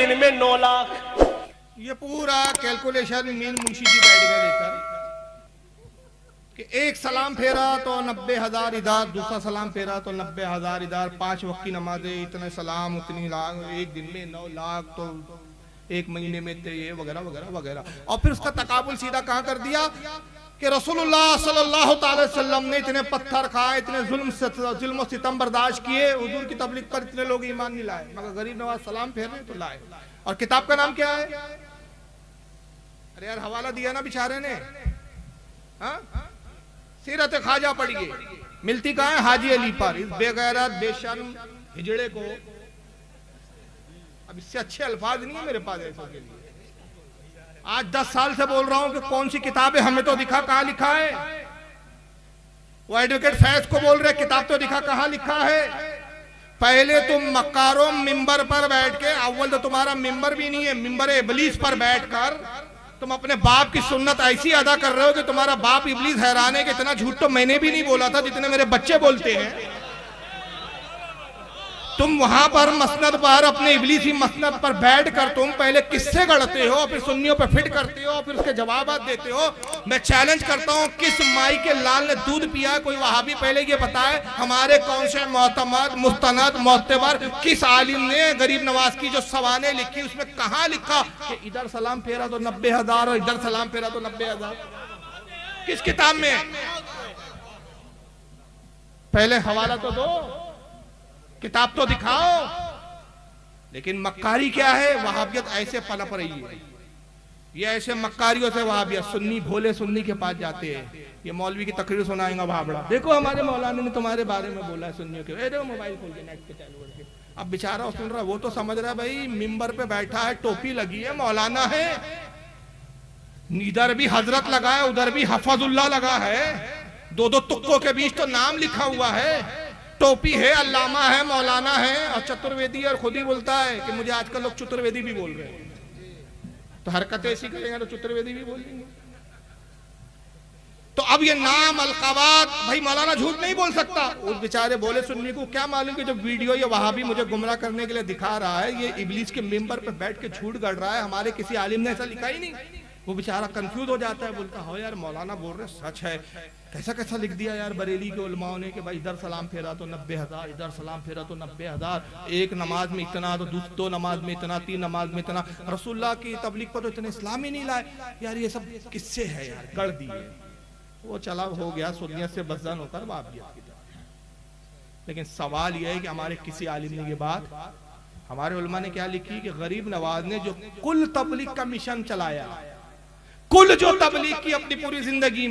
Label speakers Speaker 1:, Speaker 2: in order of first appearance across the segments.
Speaker 1: दिन में 9 लाख।
Speaker 2: ये पूरा कैलकुलेशन मीन मुंशी जी बैठ गए लेकर कि एक सलाम फेरा तो 90,000 इधर, दूसरा सलाम फेरा तो 90,000 इधर, 5 वक्त की नमाजें, इतने सलाम, उतनी लाख, एक दिन में 9 लाख, तो एक महीने में ये वगैरह वगैरह वगैरह। और फिर उसका तकाबुल सीधा कहाँ कर दिया कि रसूलुल्लाह सल्लल्लाहु अलैहि वसल्लम ने इतने पत्थर खाए, इतने जुल्म सितम बर्दाश्त किए, हुजूर की तबलीग पर इतने लोग ईमान नहीं लाए, मगर गरीब नवाज सलाम फेर रहे तो लाए। और किताब का नाम क्या है? अरे यार हवाला दिया ना बेचारे ने, हाँ, सीरत ख्वाजा पढ़िए, मिलती कहाँ है? हाजी अली पर। इस बेगैरत बेशर्म हिजड़े को, अब इससे अच्छे अल्फाज नहीं है मेरे पास ऐसों के लिए। आज 10 साल से बोल रहा हूं कि कौन सी किताब है, हमें तो दिखा कहां लिखा है। वो एडवोकेट फैज को बोल रहे किताब तो दिखा, कहां लिखा है। पहले तुम मक्कारों मिंबर पर बैठ के, अव्वल तो तुम्हारा मिंबर भी नहीं है, मिंबर इबलीस पर बैठकर तुम अपने बाप की सुन्नत ऐसी अदा कर रहे हो कि तुम्हारा बाप इबलीस हैरान है कि इतना झूठ तो मैंने भी नहीं बोला था जितने मेरे बच्चे बोलते हैं। तुम वहां पर मसनद पर, अपने इबलीसी मसनद पर बैठकर तुम पहले किस्से गढ़ते हो, फिर सुन्नियों पे फिट करते हो, फिर उसके जवाब देते हो। मैं चैलेंज करता हूं, किस माई के लाल ने दूध पिया? कोई वहाबी पहले ये बताए हमारे कौन से मोतमद, मुस्तनद, मोतबर, किस आलिम ने गरीब नवाज की जो सवाने लिखी उसमें कहां लिखा कि इधर सलाम फेरा तो 90,000 और इधर सलाम फेरा तो 90,000? किस किताब में? पहले हवाला तो दो, किताब तो दिखाओ। लेकिन मक्कारी क्या है? वहाबियत ऐसे पनप रही है, ये ऐसे मक्कारियों से वहाबियत, सुन्नी भोले सुन्नी के पास जाते हैं, ये मौलवी की तकरीर सुनाएंगा भाबड़ा, देखो हमारे मौलाना ने तुम्हारे बारे में बोला है सुन्नियों के, देखो मोबाइल खोल के नेट पे चालू करके। अब बेचारा सुन रहा, वो तो समझ रहा है भाई मिंबर पे बैठा है, टोपी लगी है, मौलाना है, इधर भी हजरत लगा है, उधर भी हफजुल्लाह लगा है, दो दो तुक्कों के बीच तो नाम लिखा हुआ है, टोपी है, अल्लामा है, मौलाना है, और चतुर्वेदी, और खुद ही बोलता है कि मुझे आजकल लोग चतुर्वेदी भी बोल रहे हैं, तो हरकतें ऐसी करेंगे तो चतुर्वेदी भी बोलेंगे। तो अब ये नाम अलकाबात, भाई मौलाना झूठ नहीं बोल सकता। उस बेचारे बोले सुन्नी को क्या मालूम कि जो वीडियो ये वहां भी मुझे गुमराह करने के लिए दिखा रहा है, ये इबलीस के मेंबर पे बैठ के झूठ गढ़ रहा है, हमारे किसी आलिम ने ऐसा लिखा ही नहीं। वो बेचारा कंफ्यूज हो जाता है, बोलता हो यार मौलाना बोल रहे सच है, कैसा कैसा लिख दिया यार बरेली के उलमाओं ने कि भाई इधर सलाम फेरा तो 90,000, इधर सलाम फेरा तो 90,000, एक नमाज में इतना, तो दो नमाज में इतना, 3 नमाज में इतना, रसूलुल्लाह की तबलीग पर तो इतने इस्लाम ही नहीं लाए। यार ये सब किससे है यार, गढ़ दिए। वो चला हो गया सुन्नियत से बदजन होकर वाबियत की तरफ। लेकिन सवाल यह है कि हमारे किसी आलिम ने ये बात, हमारे उलमा ने क्या लिखी कि गरीब नवाज ने जो कुल तबलीग का मिशन चलाया, कुल जो तबलीग की अपनी पूरी जिंदगी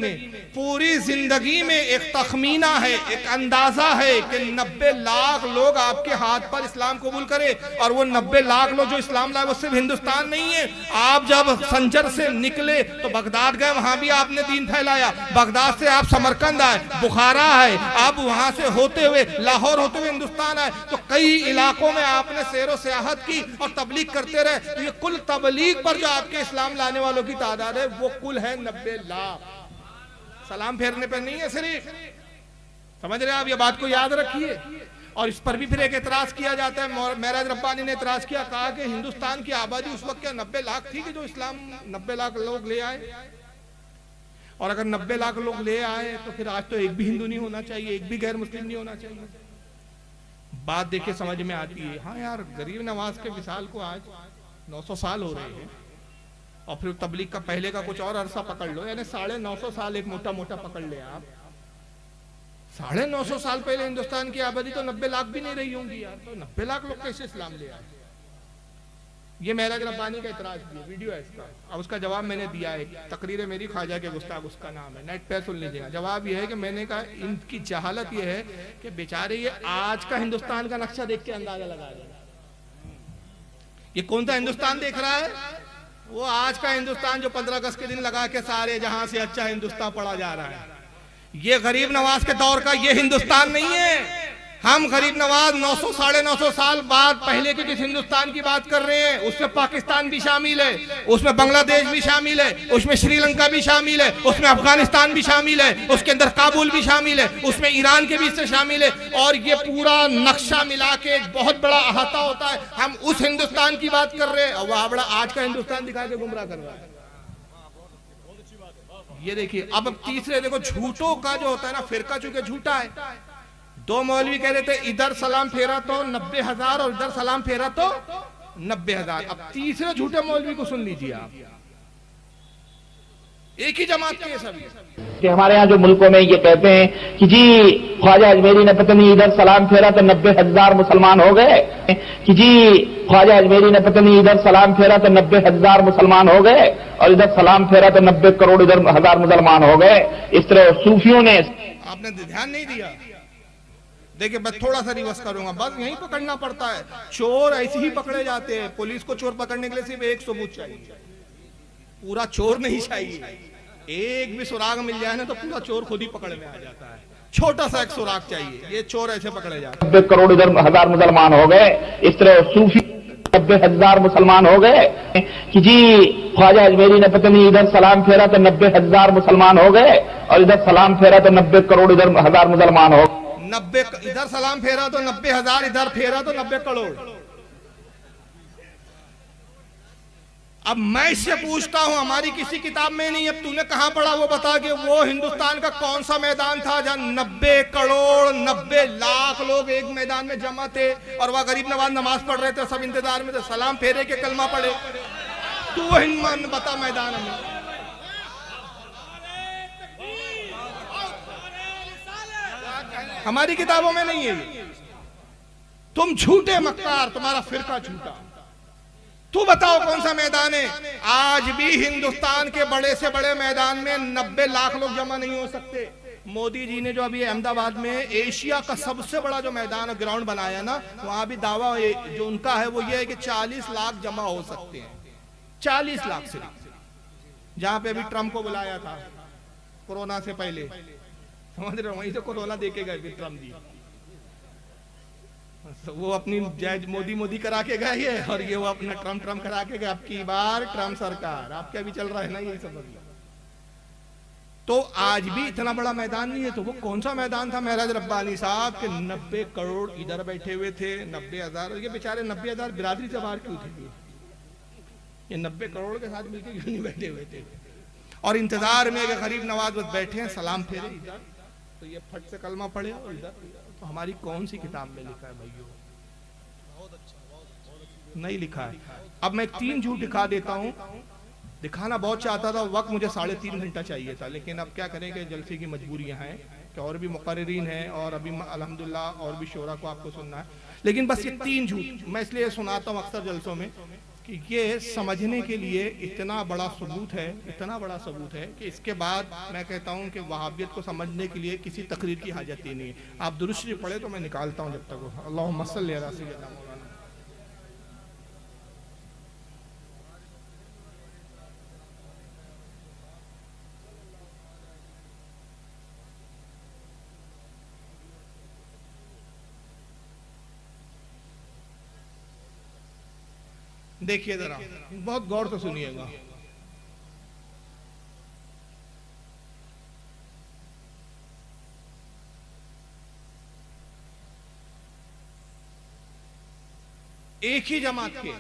Speaker 2: में एक तखमीना है, एक अंदाजा है कि 90 लाख लोग आपके हाथ पर इस्लाम कबूल करे। और वो 90 लाख लोग जो इस्लाम लाए वो सिर्फ हिंदुस्तान नहीं है। आप जब संजर से निकले तो बगदाद गए, वहां भी आपने दीन फैलाया। बगदाद से आप समरकंद आए, बुखारा है, आप वहां से होते हुए लाहौर होते हुए हिंदुस्तान आए, तो कई इलाकों में आपने सैरो सियाहत की और तबलीग करते रहे। तो ये कुल तबलीग पर जो आपके इस्लाम लाने वालों की तादाद है वो कुल है 90 लाख। सलाम फेरने पर नहीं है सिर्फ, समझ रहे हैं आप? ये बात को याद रखिए। और इस पर भी फिर एक एतराज किया जाता है, महराज रब्बानी ने एतराज किया, कहा कि हिंदुस्तान की आबादी उस वक्त क्या 90 लाख थी कि जो इस्लाम 90 लाख लोग ले आए? और अगर 90 लाख लोग ले आए तो फिर आज तो एक भी हिंदू नहीं होना चाहिए, एक भी गैर मुस्लिम नहीं होना चाहिए। बात देखे समझ में आती है। हाँ यार, गरीब नवाज के विशाल को आज 900 साल हो रहे हैं, और फिर तबलीग का पहले का कुछ और अरसा पकड़ लो, यानी 950 साल एक मोटा मोटा पकड़ ले आप। 950 साल पहले हिंदुस्तान की आबादी तो 90 लाख भी नहीं रही होंगी यार, तो 90 लाख लोग कैसे इस्लाम ले आए? ये महराज रब्बानी का इतराज दिया, वीडियो है इसका। अब उसका जवाब मैंने दिया है, तकरीर है मेरी, ख्वाजा के गुस्ताख उसका नाम है, नेट पे सुन लीजिएगा। जवाब ये है कि मैंने कहा इनकी जहालत ये है कि बेचारे ये आज का हिंदुस्तान का नक्शा देख के अंदाजा लगा रहे हैं। ये कौन सा हिंदुस्तान देख रहा है? वो आज का हिंदुस्तान जो 15 अगस्त के दिन लगा के सारे जहां से अच्छा हिंदुस्तान पढ़ा जा रहा है। ये गरीब नवाज के दौर का ये हिंदुस्तान नहीं है। हम गरीब नवाज 900 साढ़े 900 साल बाद पहले के जिस हिंदुस्तान की बात कर रहे हैं उसमें पाकिस्तान भी शामिल है, उसमें बांग्लादेश भी शामिल है, उसमें श्रीलंका भी शामिल है, उसमें अफगानिस्तान भी शामिल है, उसके अंदर काबुल भी शामिल है, उसमें ईरान के भी इससे शामिल है, और ये पूरा नक्शा मिला के एक बहुत बड़ा अहाता होता है। हम उस हिंदुस्तान की बात कर रहे हैं और वह बड़ा आज का हिंदुस्तान दिखा के गुमराह कर रहा है। ये देखिए, अब तीसरे देखो झूठों का जो होता है ना, फिरका चूंकि झूठा है, दो मौलवी कह रहे थे इधर सलाम फेरा तो 90,000 और इधर सलाम फेरा तो 90,000। अब तीसरे झूठे मौलवी को सुन लीजिए आप, एक ही जमात के सभी
Speaker 1: कि हमारे यहाँ जो मुल्कों में ये कहते हैं कि जी ख्वाजा अजमेरी ने पता नहीं इधर सलाम फेरा तो 90,000 मुसलमान हो गए, कि जी ख्वाजा अजमेरी ने पता नहीं इधर सलाम फेरा तो 90,000 मुसलमान हो गए और इधर सलाम फेरा तो 90 करोड़ इधर 1,000 मुसलमान हो गए। इस तरह सूफियों ने,
Speaker 2: आपने ध्यान नहीं दिया। देखिए मैं थोड़ा सा रिवर्स करूंगा, बस यही पकड़ना पड़ता है। चोर ऐसे ही पकड़े जाते हैं, पुलिस को चोर पकड़ने के लिए सिर्फ एक सबूत चाहिए, पूरा चोर नहीं चाहिए। एक भी सुराग मिल जाए ना तो पूरा चोर खुद ही पकड़ में आ जाता है, छोटा सा एक सुराग चाहिए, ये चोर ऐसे पकड़े जाते हैं।
Speaker 1: 90 करोड़ इधर 1,000 मुसलमान हो गए। इस तरह सूफी 90,000 मुसलमान हो गए, कि जी ख्वाजा अजमेरी ने पता नहीं इधर सलाम फेरा तो 90,000 मुसलमान हो गए और इधर सलाम फेरा तो 90 करोड़ इधर 1,000 मुसलमान हो।
Speaker 2: 90 इधर सलाम फेरा तो 90,000, इधर फेरा तो 90 करोड़। अब मैं इससे पूछता हूं, हमारी किसी किताब में नहीं, अब तूने कहां पढ़ा वो बता के, वो हिंदुस्तान का कौन सा मैदान था जहां 90 करोड़ 90 लाख लोग एक मैदान में जमा थे और वह गरीब नवाज नमाज पढ़ रहे थे, सब इंतजार में थे, सलाम फेरे के कलमा पढ़े। तू वो हिंदुस्तान बता मैदान में। हमारी किताबों में नहीं है। तुम झूठे मक्कार, तुम्हारा फिरका झूठा। तू बताओ कौन सा मैदान है? आज भी हिंदुस्तान के बड़े से बड़े मैदान में 90 लाख लोग जमा नहीं हो सकते। मोदी जी ने जो अभी अहमदाबाद में एशिया का सबसे बड़ा जो मैदान ग्राउंड बनाया ना, वहां भी दावा जो उनका है वो ये है कि 40 लाख जमा हो सकते हैं। 40 लाख से, जहां पे अभी ट्रंप को बुलाया था कोरोना से पहले, समझ रहे हो, वहीं से कोरोना देके गए ट्रंप जी। तो वो अपनी जय मोदी करा के गए और ये वो अपना ट्रम्प करा के गए। अब की बार ट्रम्प सरकार, आपके अभी चल रहा है ना, यही समझ लो। तो आज भी इतना बड़ा मैदान नहीं है। तो वो कौन सा मैदान था महराज रब्बानी साहब के 90 करोड़ इधर बैठे हुए थे, 90,000, ये बेचारे 90,000 बिरादरी से बाहर क्यों थे? ये 90 करोड़ के साथ मिलकर क्यों नहीं बैठे हुए थे? और इंतजार में कि गरीब नवाज बस बैठे हैं, सलाम फेरे इधर, तो ये फट से कलमा पढ़े और इधर। तो हमारी कौन सी किताब में लिखा है भाइयों? नहीं लिखा है। अब मैं 3 झूठ दिखा देता हूं। दिखाना बहुत चाहता था, वक्त मुझे 3.5 घंटा चाहिए था, लेकिन अब क्या करें कि जलसे की मजबूरियां हैं कि और भी मुकर्रिरीन हैं और अभी अल्हम्दुलिल्लाह और भी शोरा को आपको सुनना है। लेकिन बस ये 3 झूठ मैं इसलिए सुनाता हूँ अक्सर जलसों में कि ये समझने के लिए इतना बड़ा सबूत है, इतना बड़ा सबूत है कि इसके बाद मैं कहता हूँ कि वहाबियत को समझने के लिए किसी तकरीर की हाजत ही नहीं है। आप दुरूद शरीफ पढ़े तो मैं निकालता हूँ जब तक वो। अल्लाहुम्मा सल्ली अला सय्यिदना मौलाना। देखिए जरा, बहुत गौर से सुनिएगा। एक ही जमात के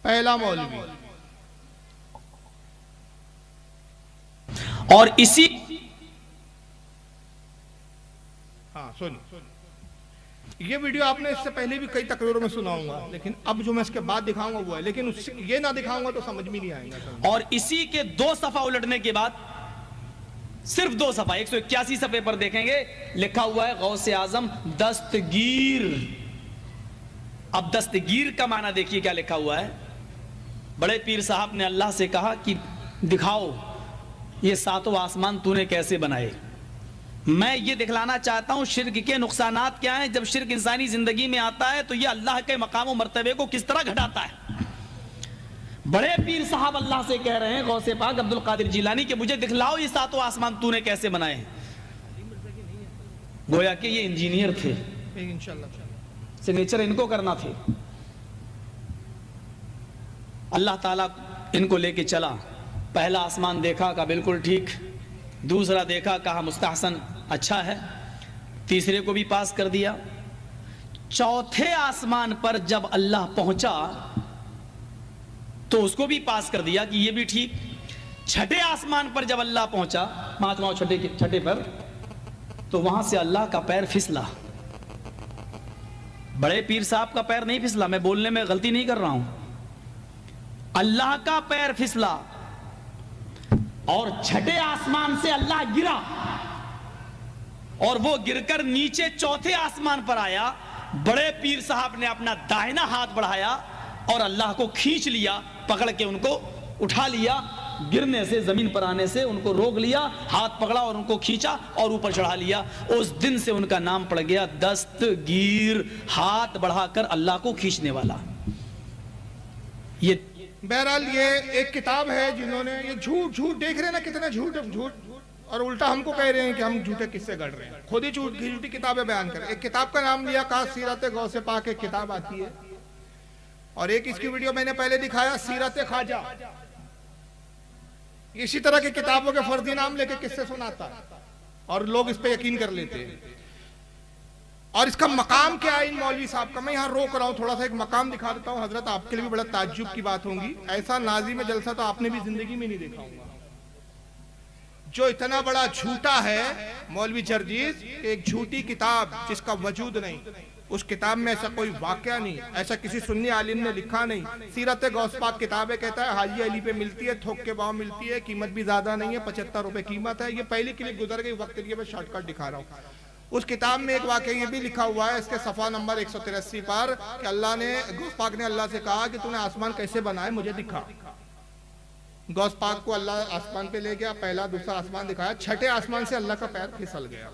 Speaker 2: पहला मौलवी
Speaker 3: और इसी,
Speaker 2: हाँ सुन, ये वीडियो आपने इससे पहले भी कई तकरीरों में सुना होगा, लेकिन अब जो मैं इसके बाद दिखाऊंगा वो है, लेकिन ये ना दिखाऊंगा तो समझ में नहीं आएगा।
Speaker 3: और इसी के 2 सफा उलटने के बाद, सिर्फ 2 सफा 181 सफे पर देखेंगे लिखा हुआ है गौसे आजम दस्तगीर। अब दस्तगीर का माना देखिए क्या लिखा हुआ है। बड़े पीर साहब ने अल्लाह से कहा कि दिखाओ ये 7 आसमान तूने कैसे बनाए। मैं ये दिखलाना चाहता हूं शिर्क के नुकसानात क्या हैं। जब शिर्क इंसानी जिंदगी में आता है तो ये अल्लाह के मकाम और मर्तबे को किस तरह घटाता है। बड़े पीर साहब अल्लाह से कह रहे हैं, गौसे पाक अब्दुल कादिर जिलानी, के मुझे दिखलाओ ये 7 आसमान तूने कैसे बनाए। गोया कि ये इंजीनियर थे,
Speaker 2: इंशाल्लाह
Speaker 3: सिग्नेचर इनको करना थे। अल्लाह ताला इनको लेके चला। पहला आसमान देखा, कहा बिल्कुल ठीक। दूसरा देखा, कहा मुस्तहसन, अच्छा है। तीसरे को भी पास कर दिया। चौथे आसमान पर जब अल्लाह पहुंचा तो उसको भी पास कर दिया कि ये भी ठीक। छठे आसमान पर जब अल्लाह पहुंचा, पांचवा छठे पर, तो वहां से अल्लाह का पैर फिसला। बड़े पीर साहब का पैर नहीं फिसला, मैं बोलने में गलती नहीं कर रहा हूं, अल्लाह का पैर फिसला। और छठे आसमान से अल्लाह गिरा और वो गिरकर नीचे चौथे आसमान पर आया। बड़े पीर साहब ने अपना दाहिना हाथ बढ़ाया और अल्लाह को खींच लिया, पकड़ के उनको उठा लिया। गिरने से, जमीन पर आने से उनको रोक लिया, हाथ पकड़ा और उनको खींचा और ऊपर चढ़ा लिया। उस दिन से उनका नाम पड़ गया दस्तगीर, हाथ बढ़ाकर अल्लाह को खींचने वाला। ये
Speaker 2: बहरहाल ये एक किताब है जिन्होंने ये झूठ देख रहे हैं ना, कितना झूठ और उल्टा हमको कह रहे हैं कि हम झूठे किससे गढ़ रहे हैं। खुद ही झूठी किताबें बयान कर। एक किताब का नाम लिया का सीरत गौसे पाक, एक किताब आती है, और एक इसकी वीडियो मैंने पहले दिखाया सीरत ख्वाजा। इसी तरह की किताबों के फर्जी नाम लेके किससे सुनाता और लोग इस पे यकीन कर लेते हैं। और इसका मकाम क्या है इन मौलवी साहब का, मैं यहाँ रोक रहा हूँ, थोड़ा सा एक मकाम दिखा देता हूँ। हजरत आपके लिए भी बड़ा ताज्जुब की बात होगी, ऐसा नाजी में जलसा तो आपने भी जिंदगी में नहीं देखा होगा। जो इतना बड़ा झूठा है मौलवी जर्जीस, एक झूठी किताब जिसका वजूद नहीं, उस किताब में ऐसा कोई वाकया नहीं, ऐसा किसी सुन्नी आलिम ने लिखा नहीं। सीरत गौस पाक किताब है, कहता है हाजी अली पे मिलती है, थोक के भाव मिलती है, कीमत भी ज्यादा नहीं है, 75 रुपए कीमत है। ये पहली क्लिप गुजर गई, वक्त के लिए मैं शॉर्टकट दिखा रहा हूँ। उस किताब में एक वाकया ये भी लिखा हुआ है, इसके सफा नंबर 183 पर, कि अल्लाह ने, गौस पाक ने अल्लाह से कहा कि तूने आसमान कैसे बनाए मुझे दिखा। गौस पाक को अल्लाह आसमान पे ले गया, पहला दूसरा आसमान दिखाया, छठे आसमान से अल्लाह का पैर फिसल गया।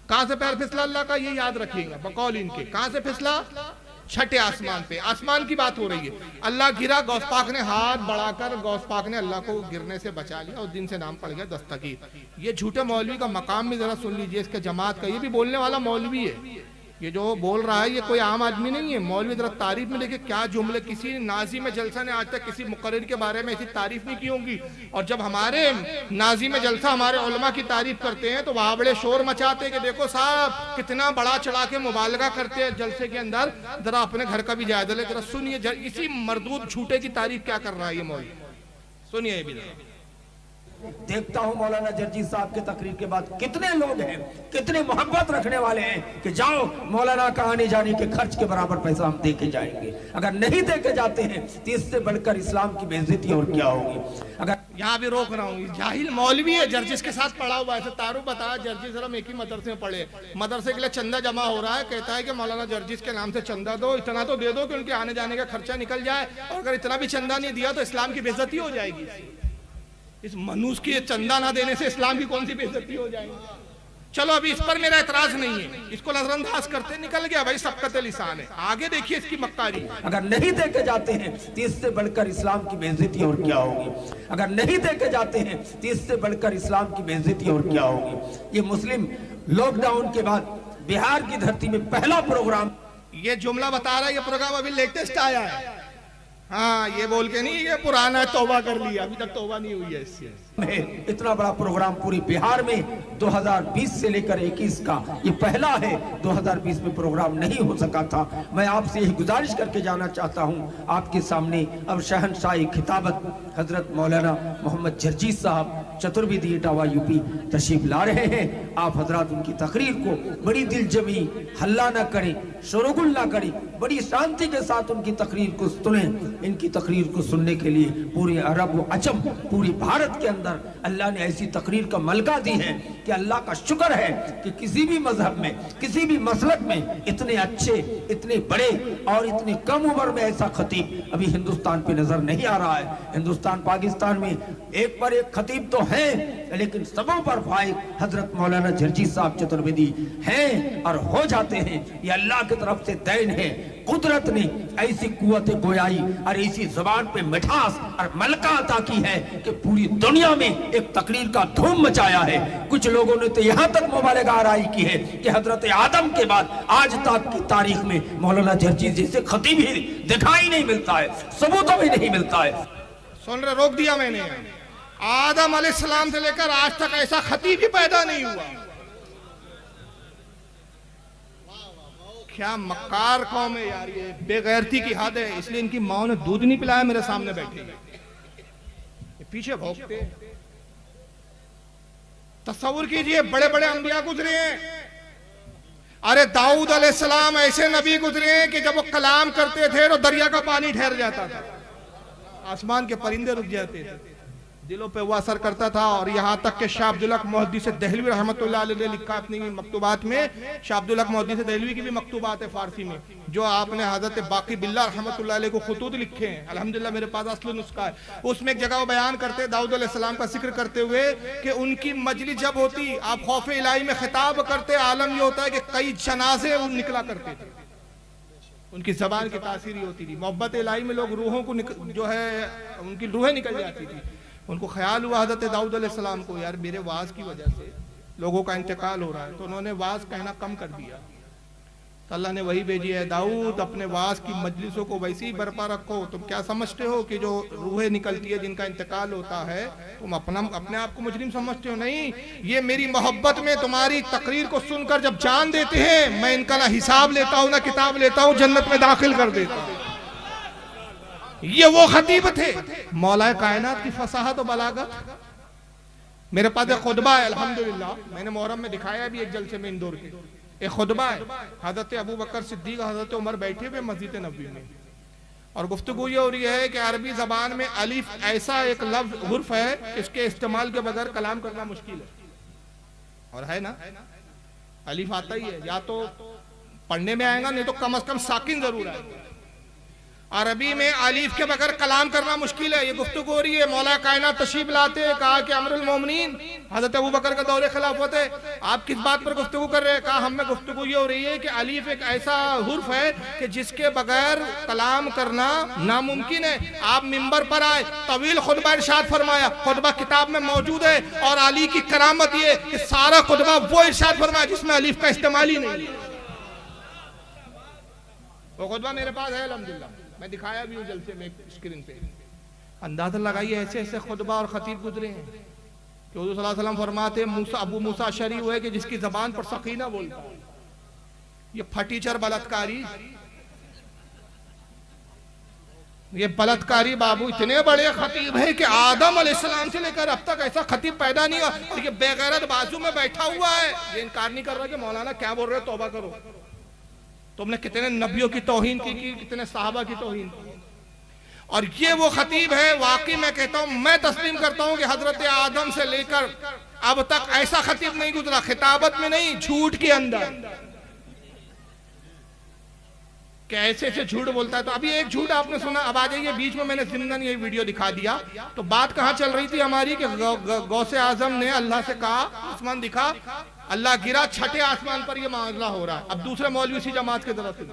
Speaker 2: कहां से पैर फिसला अल्लाह का, ये याद रखिएगा बकौल इनके। कहां से फिसला? छठे आसमान पे। आसमान की बात हो रही है। अल्लाह गिरा, गौस पाक ने हाथ बढ़ाकर गौस पाक ने अल्लाह को गिरने से बचा लिया। उस दिन से नाम पड़ गया दस्तगीर। ये झूठे मौलवी का मकाम भी जरा सुन लीजिए, इसके जमात का। ये भी बोलने वाला मौलवी है, ये जो बोल रहा है ये कोई आम आदमी नहीं है। मौलवी जरा तारीफ में देखिए क्या जुमले, किसी नाजी में जलसा ने आज तक किसी मुकर्रिर के बारे में ऐसी तारीफ नहीं की होगी। और जब हमारे नाजी में जलसा हमारे उलमा की तारीफ करते हैं तो वहां बड़े शोर मचाते हैं कि देखो साहब कितना बड़ा चढ़ा के मुबालगा करते हैं जलसे के अंदर। जरा अपने घर का भी जायजा ले, जरा सुनिए इसी मरदूद झूठे की तारीफ क्या कर रहा है ये मौलवी, सुनिए ये भी।
Speaker 4: देखता हूं मौलाना जर्जी साहब के तकरीर के बाद कितने लोग हैं, कितने मोहब्बत रखने वाले हैं कि जाओ मौलाना का आने जाने के खर्च के बराबर पैसा हम दे के जाएंगे। अगर नहीं दे के जाते हैं तो इससे बढ़कर इस्लाम की बेइज्जती और क्या होगी। अगर
Speaker 2: यहाँ भी रोक रहा हूँ, जाहिल मौलवी है, जर्जिस के साथ पढ़ा हुआ है। तारुफ बताया जर्जिस हम एक ही मदरसे में पढ़े, मदरसे के लिए चंदा जमा हो रहा है, कहता है कि मौलाना जर्जिस के नाम से चंदा दो, इतना तो दे दो कि उनके आने जाने का खर्चा निकल जाए, और अगर इतना भी चंदा नहीं दिया तो इस्लाम की बेइज्जती हो जाएगी। इस मनुष्य की चंदा ना देने से इस्लाम की कौन सी बेइज्जती हो जाएगी। चलो अभी इस पर मेरा एतराज नहीं है, इसको नजरअंदाज करते निकल गया भाई, सबकत लिसान है। आगे देखिए इसकी मक्कारी।
Speaker 4: अगर नहीं दे के जाते हैं तो इससे बढ़कर इस्लाम की बेइज्जती और क्या होगी। अगर नहीं दे के जाते हैं तो इससे बढ़कर इस्लाम की बेइज्जती और क्या होगी। ये मुस्लिम लॉकडाउन के बाद बिहार की धरती में पहला प्रोग्राम,
Speaker 2: ये जुमला बता रहा है, ये प्रोग्राम अभी लेटेस्ट आया है। हाँ ये बोल के नहीं ये पुराना है, तौबा कर लिया, अभी तक तौबा नहीं हुई है इससे।
Speaker 4: इतना बड़ा प्रोग्राम पूरे बिहार में 2020 से लेकर 21 का ये पहला है। 2020 में प्रोग्राम नहीं हो सका था। मैं आपसे यही गुजारिश करके जाना चाहता हूं आपके सामने अब शहनशाही खिताबत हजरत मौलाना मोहम्मद जर्जी साहब चतुर्वेदी इटावा यूपी तशरीफ ला रहे हैं। आप हजरात उनकी तकरीर को बड़ी दिलजमी, हल्ला ना करें, शोरगुल ना करें, बड़ी शांति के साथ उनकी तकरीर को सुनें। इनकी तकरीर को सुनने के लिए पूरे अरब व अजम, पूरी भारत के अंदर अल्लाह ने ऐसी तकरीर का मलका दी है कि अल्लाह का शुक्र है कि किसी भी मजहब में, किसी भी मसलक में इतने अच्छे, इतने बड़े और इतने कम उम्र में ऐसा खतीब अभी हिंदुस्तान पे नजर नहीं आ रहा है। हिंदुस्तान पाकिस्तान में एक पर एक खतीब तो है, लेकिन सबों पर फाइक हजरत मौलाना जर्जी साहब चतुर्वेदी हैं और हो जाते हैं। ये अल्लाह की तरफ से दैन है। कुदरत ने ऐसी कुव्वत गोयाई और ऐसी जबान पे मिठास और मलका अता की है कि पूरी दुनिया में एक तकरीर का धूम मचाया है। कुछ लोगों ने तो यहाँ तक मुबालगा आराई की है कि हजरत आदम के बाद आज तक की तारीख में मौलाना जर्जी जैसे खतीब ही दिखाई नहीं मिलता है, सबूतों में नहीं मिलता है।
Speaker 2: सुन रहे, रोक दिया मैंने। आदम अलैहिस्सलाम से लेकर आज तक ऐसा खतीब ही पैदा नहीं हुआ। क्या मक्कार कौम है यार, ये बेगैरती की हद है। इसलिए इनकी माँ ने दूध नहीं पिलाया, मेरे सामने बैठे ये पीछे भौंकते। तस्वुर कीजिए, बड़े बड़े अंबिया गुजरे हैं। अरे दाऊद अलैहिस्सलाम ऐसे नबी गुजरे हैं कि जब वो कलाम करते थे तो दरिया का पानी ठहर जाता था, आसमान के परिंदे रुक जाते थे, दिलों पे वो असर करता था। और यहाँ तक के शाह अब्दुल हक मुहद्दिस दहलवी रहमतुल्लाह अलैह ने लिखा अपनी मकतूबात में, शाह अब्दुल हक मुहद्दिस दहलवी की भी मकतूबात है फारसी में, जो आपने हजरत बाकी बिल्ला रहमतुल्लाह अलैह को खुतूत लिखे हैं। अल्हम्दुलिल्लाह मेरे पास असल नुस्खा है। उसमें एक जगह वो बयान करते दाऊद अलैहिस्सलाम का जिक्र करते हुए कि उनकी मजलिस जब होती, आप खौफ इलाही में खिताब करते, आलम ये होता है कि कई जनाजे निकला करते थे। उनकी जबान की तासीर होती थी। मोहब्बत इलाही में लोग रूहों को जो है उनकी रूहें निकल जाती थी। उनको ख्याल हुआ हज़रत दाऊद अलैहिस्सलाम को, यार मेरे वाज की वजह से लोगों का इंतकाल हो रहा है, तो उन्होंने वाज कहना कम कर दिया। तो अल्लाह ने वही भेजी है, दाऊद अपने वाज की मजलिसों को वैसे ही बरपा रखो। तुम क्या समझते हो कि जो रूहें निकलती है जिनका इंतकाल होता है, तुम अपने आप को मुजरिम समझते हो? नहीं, ये मेरी मोहब्बत में तुम्हारी तकरीर को सुनकर जब जान देते हैं, मैं इनका ना हिसाब लेता हूँ ना किताब लेता हूँ, जन्नत में दाखिल कर देता हूँ। ये वो खतीब थे, मौलाए कायनात की फसाहत और बलागत। मेरे पास एक खुतबा है अल्हम्दुलिल्लाह, मैंने मुहर्रम में दिखाया भी एक जलसे में इंदौर के। एक खुतबा है, हजरत अबू बकर सिद्दीक हजरत उमर बैठे हुए मस्जिद नबवी में, और गुफ्तगू ये हो रही है कि अरबी जबान में अलिफ ऐसा एक लफ्ज हुर्फ है, इसके इस्तेमाल के बगैर कलाम करना मुश्किल है। और है ना, अलिफ आता ही है, या तो पढ़ने में आएगा, नहीं तो कम से कम साकिन जरूर आएगा। अरबी में अलीफ के बगैर कलाम करना मुश्किल है। ये गुफ्तगू हो रही है, मौला कायनात तशरीफ लाते हैं, कहा कि अमरुल मोमिनीन हजरत अबू बकर का दौरे खिलाफत है, आप किस बात पर गुफ्तगू कर रहे हैं? कहा हम में गुफ्तगू ये हो रही है कि अलीफ एक ऐसा हुर्फ है कि जिसके बगैर कलाम करना नामुमकिन है। आप मिंबर पर आए, तवील खुतबा इरशाद फरमाया, खुतबा किताब में मौजूद है, और अली की करामत ये कि सारा खुतबा वो इरशाद फरमाया जिसमें अलीफ का इस्तेमाल ही नहीं है। वो खुतबा मेरे पास है अल्हम्दुलिल्लाह, मैं दिखाया भी हूँ जलसे में स्क्रीन पे। अंदाजा लगाइए ऐसे ऐसे खुतबा और खतीब गुजरे हैं कि हुज़ूर सल्लल्लाहु अलैहि वसल्लम फरमाते अबू मूसा अशअरी हुए कि जिसकी जबान पर सकीना बोलता है, ये फटीचर बलात्कारी, ये बलात्कारी बाबू इतने बड़े खतीब है कि आदम अलैहिस्सलाम से लेकर अब तक ऐसा खतीब पैदा नहीं हुआ। और ये बेगैरत बाजू में बैठा हुआ है, ये इनकार नहीं कर रहा कि मौलाना क्या बोल रहे हो, तौबा करो, तुमने कितने नबियों की तौहीन की, कितने साहबा की तौहीन की। और ये वो खतीब है, वाकई मैं कहता हूं, मैं तस्लीम करता हूं कि हजरत आदम से लेकर अब तक ऐसा खतीब नहीं गुजरा, खिताबत में नहीं, झूठ के अंदर। कैसे ऐसे झूठ बोलता है। तो अभी एक झूठ आपने सुना, अब आ जाइए बीच में, मैंने जिम्मन ये वीडियो दिखा दिया। तो बात कहां चल रही थी हमारी कि गौसे आजम ने अल्लाह से कहा, आसमान दिखा, अल्लाह गिरा, छठे आसमान पर ये मामला हो रहा है। अब दूसरे मौलवी इसी जमात के तरफ से,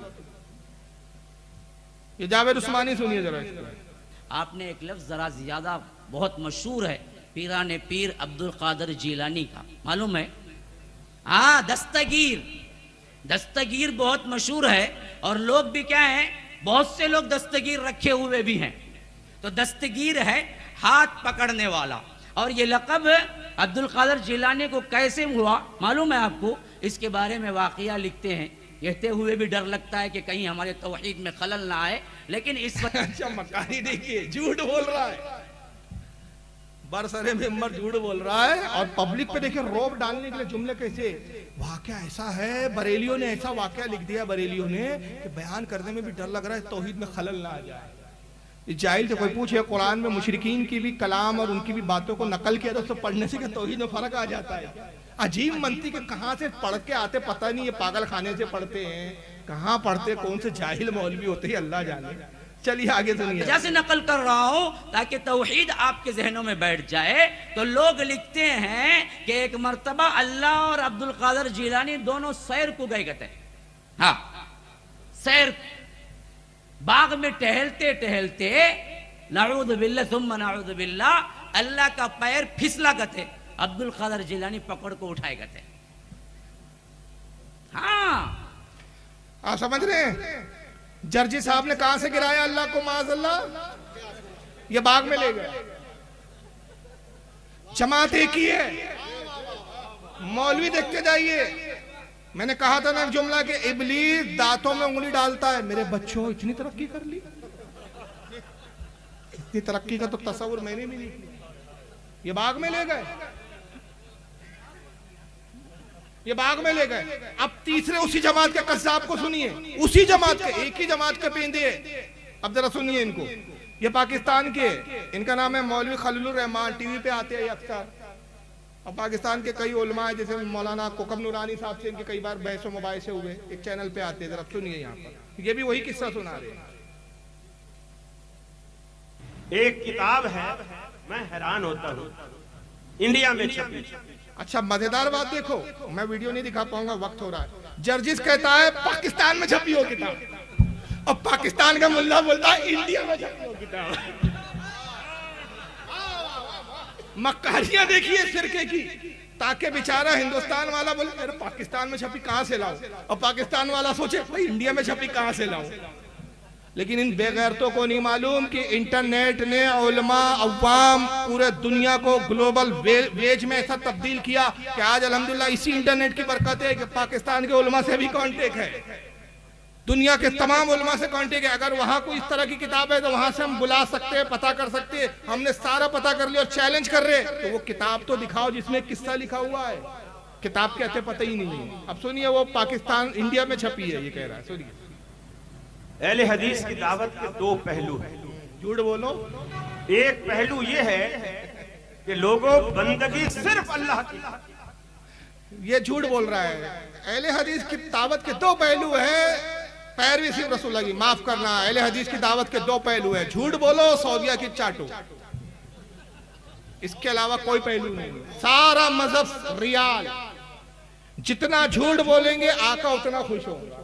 Speaker 2: ये जावेद उस्मानी सुनिए जरा।
Speaker 5: आपने एक लफ्ज जरा ज्यादा बहुत मशहूर है, पीराने पीर अब्दुल कादिर जीलानी का, मालूम है? हाँ, दस्तगीर, दस्तगीर बहुत मशहूर है, और लोग भी क्या हैं, बहुत से लोग दस्तगीर रखे हुए भी हैं। तो दस्तगीर है हाथ पकड़ने वाला, और ये लक़ब अब्दुल कादिर जिलानी को कैसे हुआ मालूम है आपको? इसके बारे में वाक़िया लिखते हैं, कहते हुए भी डर लगता है कि कहीं हमारे तौहीद में खलल ना आए, लेकिन इस वक्त
Speaker 2: अच्छा मकानी देखिए, झूठ बोल रहा है, बरसरे मिंबर झूठ बोल रहा है, और पब्लिक पे देखिए रोब डालने के लिए जुमले कैसे। वाकया ऐसा है, बरेलियों ने ऐसा वाकया लिख दिया, बरेलियों ने, कि बयान करने में भी डर लग रहा है तौहीद में खलल ना आ जाए। जाहिल से कोई पूछे, कुरान में मुशरिकीन की भी कलाम और उनकी भी बातों को नकल किया, तो उससे पढ़ने से क्या तौहीद में फर्क आ जाता है? अजीब मनती के कहाँ से पढ़ के आते पता नहीं, ये पागल खाने से पढ़ते हैं, कहाँ पढ़ते, कौन से जाहिल मौलवी होते हैं, अल्लाह जाने। चलिए आगे सुनिए।
Speaker 5: जैसे नकल कर रहा हूं ताकि तौहीद आपके जहनों में बैठ जाए। तो लोग लिखते हैं कि एक मर्तबा अल्लाह और अब्दुल कादिर जिलानी दोनों सैर को गए थे। हाँ, सैर बाग में टहलते टहलते नाऊद बिल्लाह सुम्मा नाऊद बिल्लाह अल्लाह का पैर फिसला गते, अब्दुल कादर जिलानी पकड़ को उठाए गते। हाँ,
Speaker 2: आप समझ रहे हैं? जर्जी साहब ने कहां से गिराया अल्लाह को, माज़अल्लाह, ये बाग में ले गए। जमात एक ही है, मौलवी देखते जाइए। मैंने कहा था ना एक जुमला कि इब्लीस दांतों में उंगली डालता है। मेरे बच्चों, इतनी तरक्की कर ली, इतनी तरक्की का तो तस्वुर मैंने भी नहीं किया। ये बाग में ले गए, ये बाग में ले गए। अब तीसरे उसी जमात के कस्साब को सुनिए, उसी जमात के, एक ही जमात के पेंदे। अब जरा सुनिए इनको, ये पाकिस्तान के, इनका नाम है मौलवी खलीलुर रहमान, टीवी पे आते हैं अक्सर। और पाकिस्तान के कई उलमा है, जैसे मौलाना कोकब नूरानी साहब से इनके कई बार बहस व मुबाहिसे हुए, एक चैनल पे आते हैं। जरा सुनिए यहाँ पर, ये भी वही किस्सा सुना रहे हैं।
Speaker 6: एक किताब है, मैं हैरान होता हूँ, इंडिया में छपी।
Speaker 2: अच्छा मजेदार बात देखो, मैं वीडियो नहीं दिखा पाऊंगा, वक्त हो रहा है। जर्जिस कहता है पाकिस्तान में छपी हो किताब, और पाकिस्तान का मुल्ला बोलता है इंडिया में छपी हो किताब। मक्कारियां देखिए सिरके की, ताकि बेचारा हिंदुस्तान वाला बोले अरे पाकिस्तान में छपी कहां से लाऊं, और पाकिस्तान वाला सोचे भाई इंडिया में छपी कहां से लाऊं। लेकिन इन बेगैरतों को नहीं मालूम कि इंटरनेट ने उलमा अवाम पूरे दुनिया को ग्लोबल वेज में ऐसा तब्दील किया कि आज अल्हम्दुलिल्लाह इसी इंटरनेट की बरकत है कि पाकिस्तान के उलमा से भी कांटेक्ट है, दुनिया के तमाम उलमा से कांटेक्ट है। अगर वहां कोई इस तरह की किताब है तो वहां से हम बुला सकते हैं, पता कर सकते हैं। हमने सारा पता कर लिया और चैलेंज कर रहे हैं, तो वो किताब तो दिखाओ जिसमें किस्सा लिखा हुआ है। किताब कहते पता ही नहीं है। अब सुनिए, वो पाकिस्तान इंडिया में छपी है, ये कह रहा है, सुनिए।
Speaker 6: अहले हदीस की दावत के दो पहलू हैं।
Speaker 2: झूठ बोलो,
Speaker 6: एक पहलू ये है कि लोगों बंदगी सिर्फ अल्लाह की,
Speaker 2: ये झूठ बोल रहा है। अहले हदीस की दावत के दो पहलू हैं, पैरवी सिर्फ रसूलुल्लाह की। माफ करना, अहले हदीस की दावत के दो पहलू हैं, झूठ बोलो, सऊदिया की चाटो, इसके अलावा कोई पहलू नहीं। सारा मजहब रियाल, जितना झूठ बोलेंगे आका उतना खुश होगा।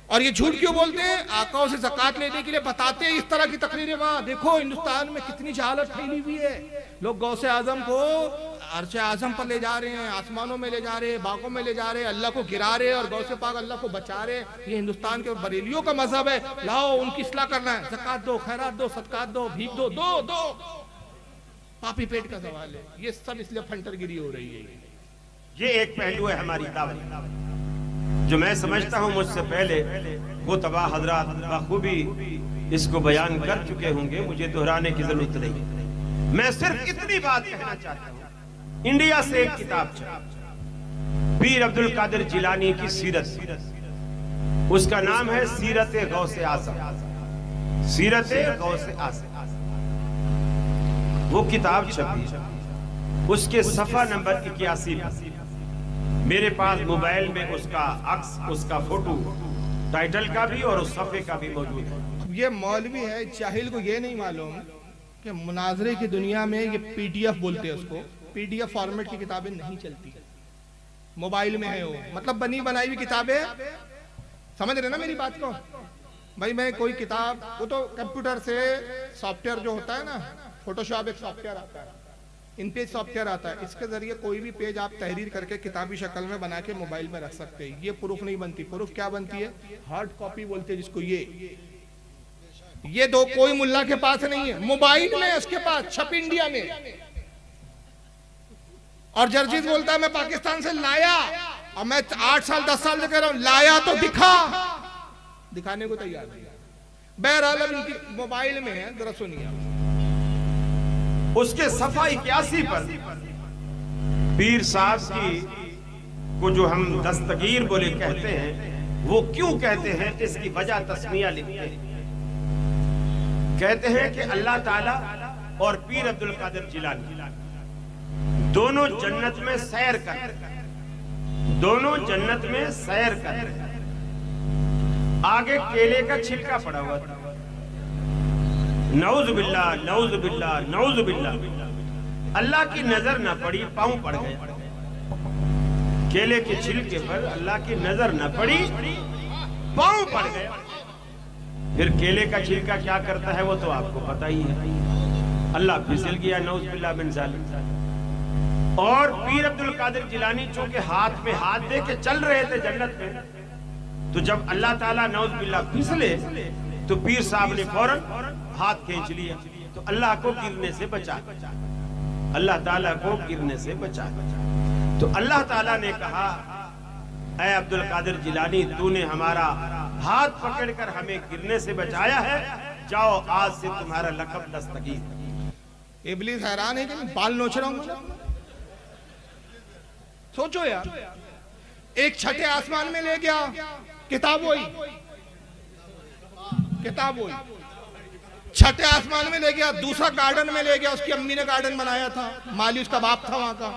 Speaker 2: और ये झूठ क्यों बोलते हैं? आकाओं से ज़कात लेने के लिए बताते हैं इस तरह की तकरीरें। वहां देखो हिंदुस्तान में कितनी जहालत फैली हुई है, लोग गौसे आजम को अर्श आजम पर ले जा रहे हैं, आसमानों में ले जा रहे हैं, बागों में ले जा रहे हैं, अल्लाह को गिरा रहे हैं और गौसे पाक अल्लाह को बचा रहे हैं। ये हिंदुस्तान के बरेलियों का मजहब है। लाओ उनकी इस्लाह करना है, ज़कात दो, खैरात दो, सदकात दो, भीख दो, दो दो। पापी पेट का सवाल है, ये सब इसलिए फंटरगिरी हो रही है।
Speaker 6: ये एक पहलू है हमारी दावत, जो मैं समझता हूं मुझसे पहले वो तबाह हजरात बखूबी इसको बयान कर चुके होंगे, मुझे दोहराने की जरूरत नहीं। मैं सिर्फ इतनी बात कहना चाहता हूं। इंडिया से एक किताब छपी, पीर अब्दुल कादिर जिलानी की सीरत, उसका नाम है सीरत गौसे आज़म, सीरत गौसे आज़म। वो किताब छपी, उसके सफा नंबर 81 मेरे पास मोबाइल में उसका अक्स, उसका फोटो, टाइटल का भी और उस सफे का भी मौजूद है।
Speaker 2: ये मौलवी है, जाहिल को ये नहीं मालूम कि मुनाजरे की दुनिया में ये पीडीएफ बोलते हैं उसको, पीडीएफ फॉर्मेट की किताबें नहीं चलती, मोबाइल में है वो, मतलब बनी बनाई हुई किताबें। समझ रहे ना मेरी बात को भाई? मैं कोई किताब, वो तो कंप्यूटर से सॉफ्टवेयर जो होता है ना, फोटोशॉप एक सॉफ्टवेयर आता है, इन पेज सॉफ्टवेयर आता है, इसके जरिए कोई भी पेज आप तहरीर करके किताबी शक्ल में बना के मोबाइल में रख सकते हैं। ये प्रूफ नहीं बनती। प्रूफ क्या बनती है? हार्ड कॉपी बोलते हैं जिसको। ये दो कोई मुल्ला के पास नहीं है, मोबाइल में उसके पास, छप इंडिया में। और जर्जिस बोलता है मैं पाकिस्तान से लाया, और मैं 8 साल 10 साल से कह रहा हूं लाया तो दिखा, दिखाने को तैयार नहीं। बहरहाल इनकी मोबाइल में है, जरा सुनिए।
Speaker 6: उसके सफा 81 पर पीर साहब की को जो हम दस्तगीर बोले कहते हैं, वो क्यों कहते हैं इसकी वजह तस्मिया लिखते हैं। कहते हैं कि अल्लाह ताला और पीर अब्दुल कादिर जिलानी दोनों जन्नत में सैर कर, दोनों जन्नत में सैर कर। आगे केले का छिलका पड़ा हुआ था, नऊज़ बिल्लाह, नऊज़ बिल्लाह, नऊज़ बिल्लाह। अल्लाह की नजर न पड़ी, पांव पड़ गए। केले के छिलके पर अल्लाह की नजर न पड़ी, पांव पड़ गए। फिर केले का छिलका क्या करता है वो तो आपको पता ही है। अल्लाह फिसल गया नौज़ुबिल्लाह मिन ज़ालिक। और पीर अब्दुल कादिर जिलानी चूंकि हाथ में हाथ दे के चल रहे थे जन्नत में, तो जब अल्लाह ताला नौज़ुबिल्लाह फिसले तो पीर साहब ने फौरन हाथ खींच लिया, तो अल्लाह को गिरने से बचा, अल्लाह ताला को गिरने से बचा। तो अल्लाह ताला ने कहा, ऐ अब्दुल कादिर जिलानी, तूने हमारा हाथ पकड़कर हमें गिरने से बचाया है, जाओ आज से तुम्हारा लक़ब दस्तगीर।
Speaker 2: इब्लीस हैरान है कि मैं बाल नोच रहा हूं। सोचो यार, एक छठे आसमान में ले गया, किताब वही, किताब वही, छठे आसमान में ले गया, दूसरा गार्डन में ले गया, उसकी अम्मी ने गार्डन बनाया था, माली उसका बाप था वहां का।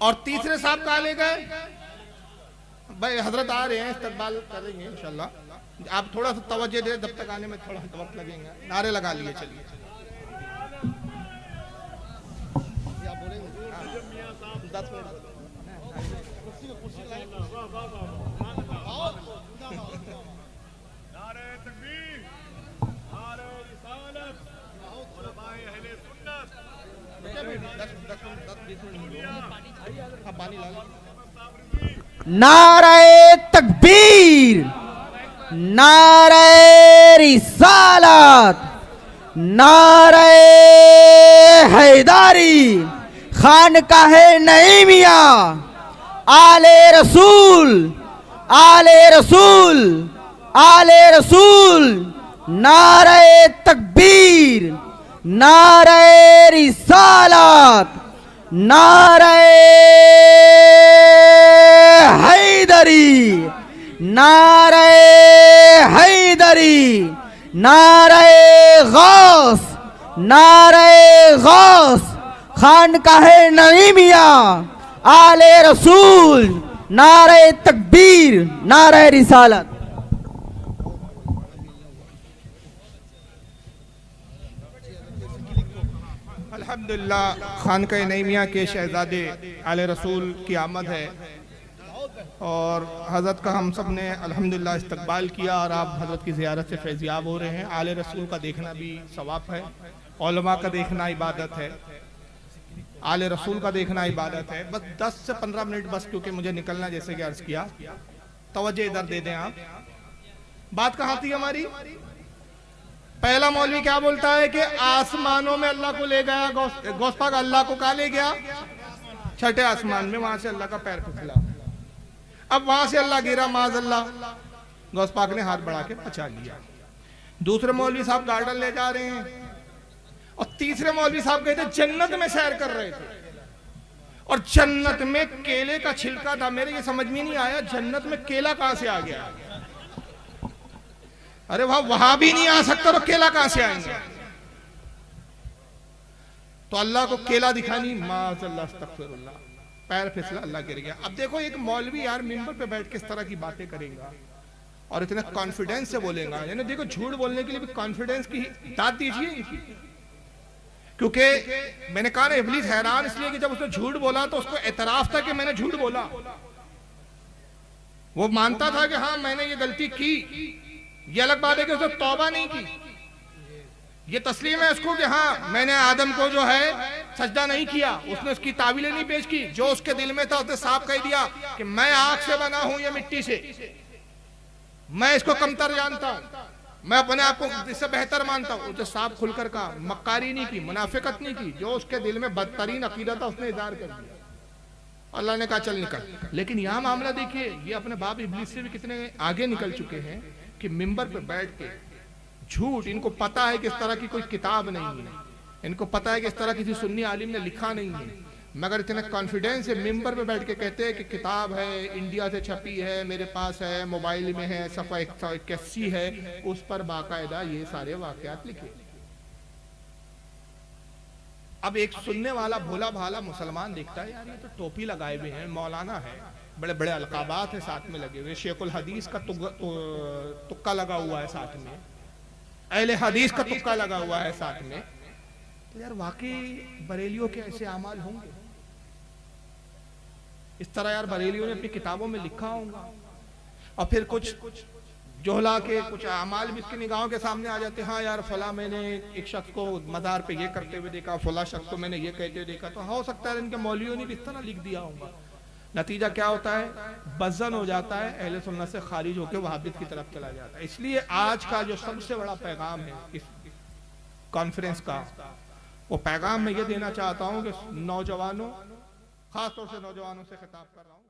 Speaker 2: और तीसरे साहब कहाँ ले गए? भाई हजरत आ रहे हैं, इस्तकबाल करेंगे इंशाल्लाह, आप थोड़ा सा तवज्जो दे, जब तक आने में थोड़ा वक्त लगेगा। नारे लगा लिए, चलिए आप बोलेंगे 10 मिनट।
Speaker 7: नारे तकबीर, नारे रिसालत, नारे हैदारी, खानकाहे नईमिया, आले रसूल, आले रसूल, आले रसूल, नारे तकबीर, नारे रिसालत, नारे हैदरी, नारे हैदरी, नारे गौस, नारे गौस, खानकाहे नईमिया, आले रसूल, नारे तकबीर, नारे रिसालत।
Speaker 2: अल्हम्दुलिल्लाह खानका नईमिया के शहजादे आले रसूल की आमद है और हज़रत का हम सब ने अल्हम्दुलिल्लाह इस्तकबाल किया और आप हज़रत की ज़ियारत से फैज़याब हो रहे हैं। आले रसूल का देखना भी सवाब है, उलमा का देखना इबादत है, आले रसूल का देखना इबादत है। बस 10 से 15 मिनट बस, क्योंकि मुझे निकलना, जैसे कि अर्ज़ किया, तवज्जो इधर दे दें आप। बात कहाँ थी हमारी? पहला मौलवी क्या बोलता है कि आसमानों में अल्लाह को ले गया, गौस पाक अल्लाह को कहाँ ले गया? छठे आसमान में, वहां से अल्लाह का पैर फिसला, अब वहां से अल्लाह गिरा, माज़अल्लाह, गौस पाक ने हाथ बढ़ा के बचा लिया। दूसरे मौलवी साहब गार्डन ले जा रहे हैं और तीसरे मौलवी साहब गए थे जन्नत में सैर कर रहे थे और जन्नत में केले का छिलका था। मेरे ये समझ में नहीं आया जन्नत में केला कहां से आ गया। अरे वहां भी नहीं आ सकता तो केला कहां से आएंगे? तो अल्लाह को केला दिखानी, माज़अल्लाह, अस्तगफिरुल्लाह, पैर फिसला, अल्लाह गिर गया। अब देखो एक मौलवी यार मिंबर पे बैठ के इस तरह की बातें करेगा और इतने कॉन्फिडेंस से बोलेगा, यानी देखो झूठ बोलने के लिए भी कॉन्फिडेंस की दाद दीजिए इनकी। क्योंकि मैंने कहा ना, इब्लीस हैरान इसलिए कि जब उसने झूठ बोला तो उसको एतराफ था कि मैंने झूठ बोला, वो मानता था कि हाँ मैंने ये गलती की। ये अलग बात है कि उसने तौबा नहीं की, ये तस्लीम है उसको कि हाँ मैंने आदम को जो है सजदा नहीं किया, उसने उसकी तावीलें नहीं पेश की, जो उसके दिल में था उसने साफ कह दिया कि मैं आग से बना हूं या मिट्टी से, मैं इसको कमतर जानता हूं, मैं अपने आप को इससे बेहतर मानता हूं। उसने साफ खुलकर कहा, मक्कारी नहीं की, मुनाफिकत नहीं की, जो उसके दिल में बदतरीन अकीदा था उसने इज़हार कर दिया। अल्लाह ने कहा चल निकल। लेकिन यहाँ मामला देखिए, ये अपने बाप इब्लीस से भी कितने आगे निकल चुके हैं कि मिंबर पे बैठ के झूठ, इनको पता है कि इस तरह की कोई किताब नहीं है, इनको पता है कि इस तरह किसी सुन्नी आलिम ने लिखा नहीं है, मगर इतने कॉन्फिडेंस से मिंबर पे बैठ के कहते हैं कि किताब है, इंडिया से छपी है, मेरे पास है, मोबाइल में है, सफ़ा 181 है, उस पर बाकायदा ये सारे वाकयात लिखे। अब एक सुनने वाला भोला भाला मुसलमान देखता है यार ये तो टोपी लगाए हुए हैं, मौलाना है, बड़े बड़े अलकाबात है साथ में लगे हुए, शेखुल हदीस का तुक्का लगा हुआ है साथ में, अहले हदीस का तुक्का लगा हुआ है साथ में, तो यार वाकई बरेलियों के ऐसे अमाल होंगे? इस तरह यार बरेलियों ने अपनी किताबों में लिखा होगा। और फिर कुछ जोहला के कुछ अमाल भी इसकी निगाहों के सामने आ जाते हैं। हाँ यार फला मैंने एक शख्स को मज़ार पे ये करते हुए देखा, फला शख्स को मैंने ये कहते हुए देखा। तो हो सकता है इनके मौलवियों ने भी इस तरह लिख दिया होगा। नतीजा क्या होता है, बज़न हो जाता है, अहले सुन्नत से खारिज होकर वहाबियत की तरफ चला जाता है। इसलिए आज का जो सबसे बड़ा पैगाम है इस कॉन्फ्रेंस का, वो पैगाम मैं ये देना चाहता हूँ कि नौजवानों, खासतौर से नौजवानों से खिताब कर रहा हूँ।